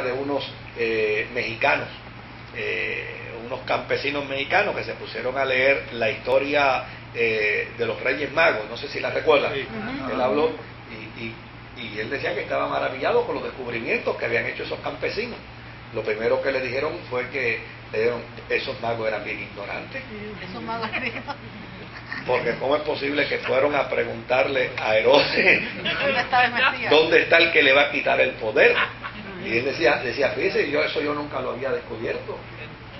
de unos mexicanos, unos campesinos mexicanos que se pusieron a leer la historia de los Reyes Magos, no sé si la recuerdan. Sí. Él habló y él decía que estaba maravillado con los descubrimientos que habían hecho esos campesinos. Lo primero que le dijeron fue que esos magos eran bien ignorantes. Esos magos porque ¿cómo es posible que fueron a preguntarle a Herodes dónde está el que le va a quitar el poder? Y él decía, fíjese, eso yo nunca lo había descubierto.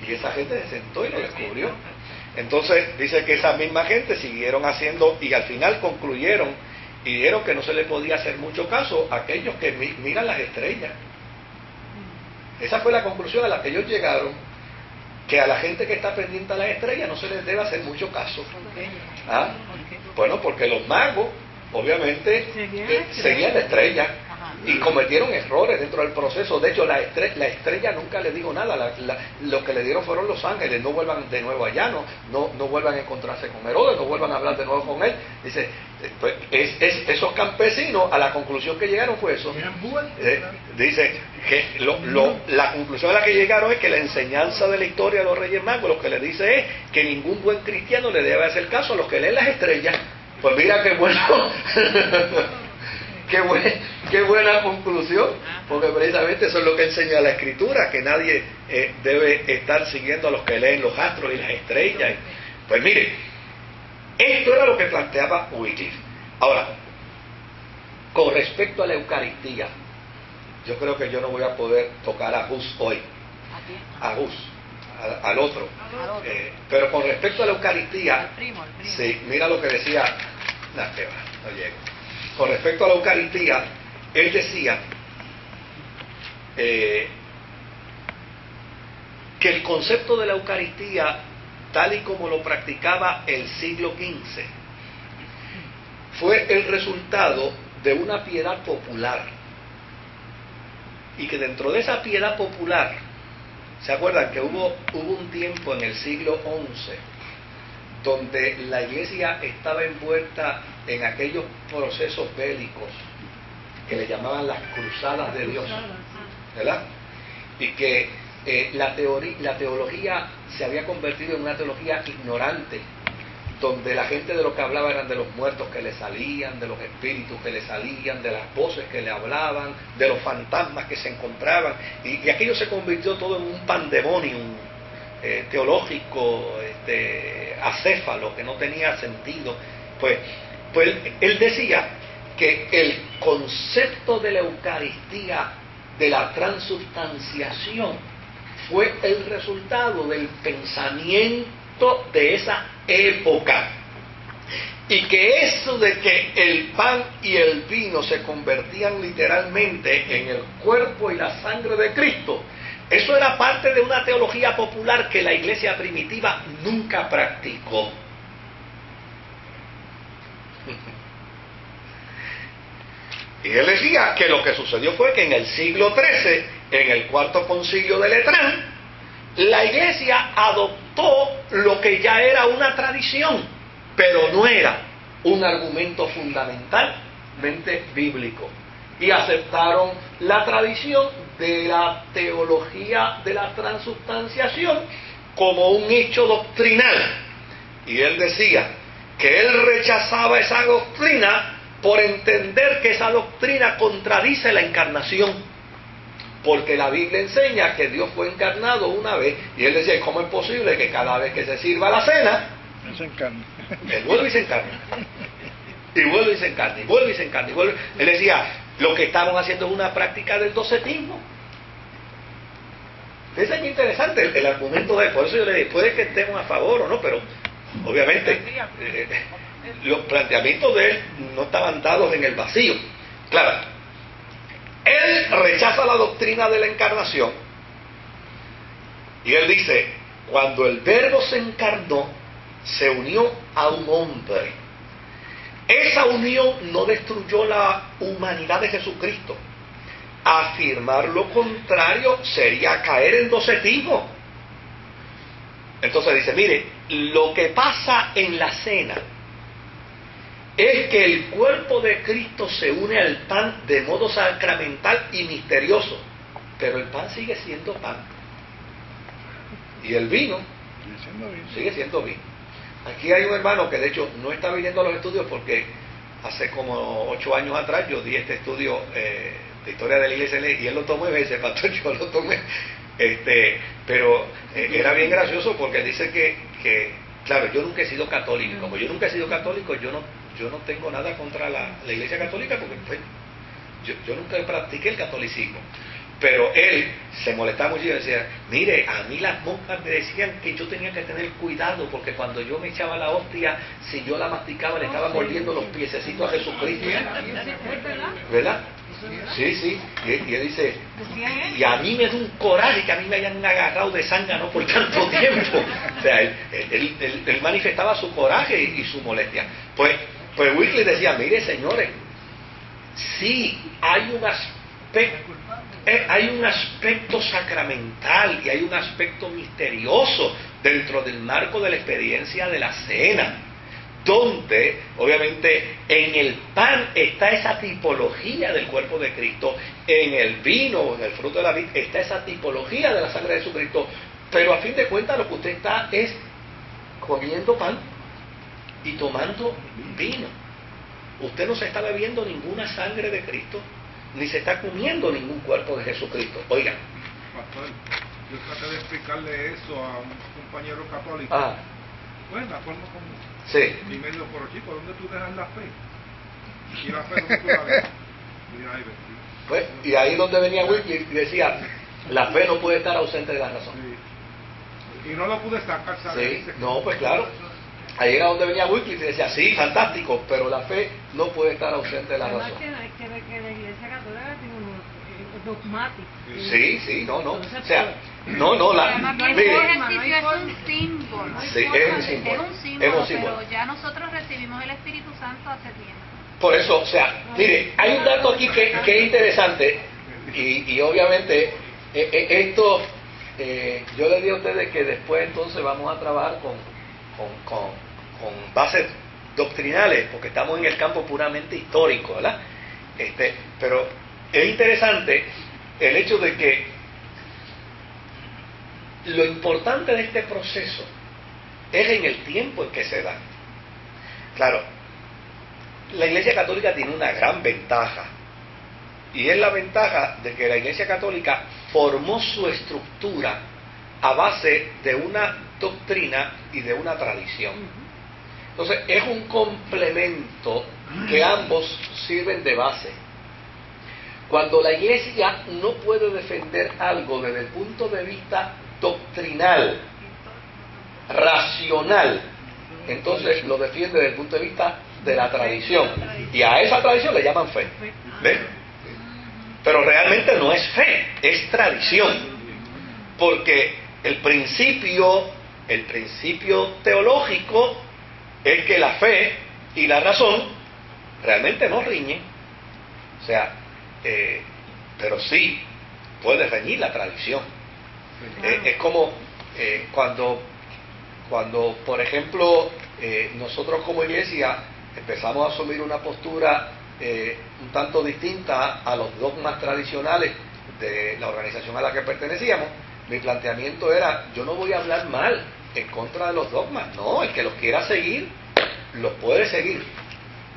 Y esa gente se sentó y lo descubrió. Entonces dice que esa misma gente siguieron haciendo y al final concluyeron y dijeron que no se le podía hacer mucho caso a aquellos que miran las estrellas. Esa fue la conclusión a la que ellos llegaron, que a la gente que está pendiente a las estrellas no se les debe hacer mucho caso. ¿Ah? Bueno, porque los magos obviamente seguían la estrella y cometieron errores dentro del proceso. De hecho, la estrella nunca le dijo nada. Lo que le dieron fueron los ángeles. No vuelvan de nuevo allá, no vuelvan a encontrarse con Herodes, no vuelvan a hablar de nuevo con él. Dice, pues, esos campesinos, a la conclusión que llegaron fue eso. Dice que la conclusión a la que llegaron es que la enseñanza de la historia de los Reyes Magos lo que le dice es que ningún buen cristiano le debe hacer caso a los que leen las estrellas. Pues mira qué bueno. Qué buena conclusión, porque precisamente eso es lo que enseña la Escritura, que nadie debe estar siguiendo a los que leen los astros y las estrellas. Pues mire, esto era lo que planteaba Wycliffe. Ahora, con respecto a la Eucaristía, yo creo que yo no voy a poder tocar a Hus hoy, al otro. Pero con respecto a la Eucaristía, el primo. Sí, mira lo que decía, no llego. Con respecto a la Eucaristía, él decía que el concepto de la Eucaristía, tal y como lo practicaba el siglo XV, fue el resultado de una piedad popular. Y que dentro de esa piedad popular, ¿se acuerdan que hubo un tiempo en el siglo XI donde la iglesia estaba envuelta en aquellos procesos bélicos que le llamaban las cruzadas de Dios, ¿verdad? Y que la teología se había convertido en una teología ignorante, donde la gente de lo que hablaba eran de los muertos que le salían, de los espíritus que le salían, de las voces que le hablaban, de los fantasmas que se encontraban, y aquello se convirtió todo en un pandemonium teológico, acéfalo, que no tenía sentido. Pues él decía que el concepto de la Eucaristía, de la transubstanciación, fue el resultado del pensamiento de esa época, y que eso de que el pan y el vino se convertían literalmente en el cuerpo y la sangre de Cristo, eso era parte de una teología popular que la iglesia primitiva nunca practicó. Y él decía que lo que sucedió fue que en el siglo XIII, en el cuarto concilio de Letrán, la iglesia adoptó lo que ya era una tradición, pero no era un argumento fundamentalmente bíblico. Y aceptaron la tradición de la teología de la transubstanciación como un hecho doctrinal. Y él decía que él rechazaba esa doctrina por entender que esa doctrina contradice la encarnación, porque la Biblia enseña que Dios fue encarnado una vez, y él decía, ¿cómo es posible que cada vez que se sirva la cena, él vuelve y se encarna? Y vuelve y se encarna, y vuelve y se encarna, y vuelve. Él decía, lo que estaban haciendo es una práctica del docetismo. Entonces es interesante el argumento de él. Por eso yo le dije, puede que estemos a favor o no, pero obviamente los planteamientos de él no estaban dados en el vacío. Claro, él rechaza la doctrina de la encarnación y él dice, cuando el Verbo se encarnó, se unió a un hombre. Esa unión no destruyó la humanidad de Jesucristo. Afirmar lo contrario sería caer en docetismo. Entonces dice, mire, lo que pasa en la cena es que el cuerpo de Cristo se une al pan de modo sacramental y misterioso. pero el pan sigue siendo pan. Y el vino sigue siendo vino. Aquí hay un hermano que de hecho no está viniendo a los estudios porque hace como 8 años atrás yo di este estudio de historia de la iglesia y él lo tomó y me dice, pastor, yo lo tomé. Pero era bien gracioso porque dice que, claro, yo nunca he sido católico. Como yo nunca he sido católico, yo no tengo nada contra la iglesia católica porque pues, yo nunca practiqué el catolicismo. Pero él se molestaba mucho y decía, mire, a mí las monjas me decían que yo tenía que tener cuidado porque cuando yo me echaba la hostia, si yo la masticaba le estaba mordiendo los piececitos a Jesucristo. ¿Verdad? Sí, sí. Y él dice, y a mí me da un coraje que a mí me hayan agarrado de zángano por tanto tiempo. O sea, él manifestaba su coraje y su molestia. Pues Wycliffe decía, mire señores, sí hay un aspecto sacramental y hay un aspecto misterioso dentro del marco de la experiencia de la cena, donde obviamente en el pan está esa tipología del cuerpo de Cristo, en el vino, en el fruto de la vid, está esa tipología de la sangre de Jesucristo, pero a fin de cuentas lo que usted está es comiendo pan y tomando vino. Usted no se está bebiendo ninguna sangre de Cristo, ni se está comiendo ningún cuerpo de Jesucristo. Oigan. Pastor, yo traté de explicarle eso a un compañero católico. Bueno, de acuerdo con... Sí. Y me dijo, pero chico, ¿dónde tú dejas la fe? Y la fe, ¿dónde tú la dejas? Pues, y ahí donde venía Wycliffe y decía, la fe no puede estar ausente de la razón. Sí. Y no lo pude sacar, ¿sabes? Sí, no, pues claro. Ahí era donde venía Wycliffe y decía, sí, fantástico, pero la fe no puede estar ausente de la razón. Además que la Iglesia Católica tiene unos dogmáticos. Sí, no. Entonces, o sea, no, Además que mire, el ejercicio es un símbolo. Sí, es un símbolo. Es un símbolo, pero ya nosotros recibimos el Espíritu Santo hace tiempo. Por eso, o sea, mire, hay un dato aquí que es interesante y obviamente esto, yo les digo a ustedes que después entonces vamos a trabajar con bases doctrinales, porque estamos en el campo puramente histórico, ¿verdad? Pero es interesante el hecho de que lo importante de este proceso es en el tiempo en que se da. Claro, la Iglesia Católica tiene una gran ventaja, y es la ventaja de que la Iglesia Católica formó su estructura a base de una doctrina y de una tradición. Entonces es un complemento que ambos sirven de base. Cuando la Iglesia no puede defender algo desde el punto de vista doctrinal, racional, entonces lo defiende desde el punto de vista de la tradición, y a esa tradición le llaman fe. ¿Ven? Pero realmente no es fe, es tradición, porque el principio teológico es que la fe y la razón realmente no riñen. O sea, pero sí puede reñir la tradición. Es como cuando por ejemplo, nosotros como iglesia empezamos a asumir una postura un tanto distinta a los dogmas tradicionales de la organización a la que pertenecíamos. Mi planteamiento era, yo no voy a hablar mal en contra de los dogmas, no, el que los quiera seguir, los puede seguir.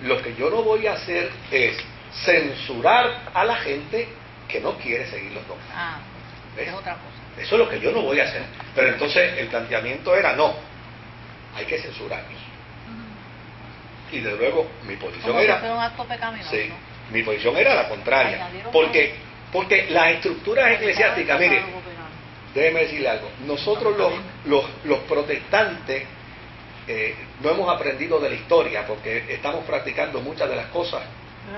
Lo que yo no voy a hacer es censurar a la gente que no quiere seguir los dogmas. Es otra cosa. Eso es lo que yo no voy a hacer. Pero entonces el planteamiento era, no, hay que censurarlos. Y de luego mi posición como era... si fuera un acto pecaminoso. Sí, mi posición era la contraria. Porque las estructuras eclesiásticas, mire, déjeme decirle algo, nosotros los protestantes no hemos aprendido de la historia porque estamos practicando muchas de las cosas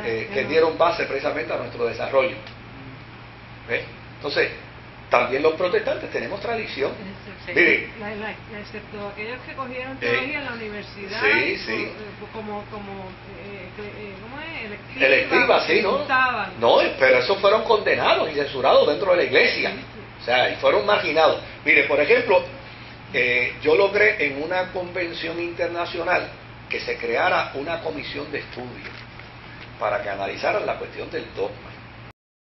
que dieron base precisamente a nuestro desarrollo. ¿Ves? Entonces, también los protestantes tenemos tradición. Mire, excepto aquellos que cogieron teología en la universidad, como ¿cómo es? Electiva, sí, ¿no? No, pero esos fueron condenados y censurados dentro de la iglesia. O sea, y fueron marginados. Mire, por ejemplo, yo logré en una convención internacional que se creara una comisión de estudio para que analizaran la cuestión del dogma.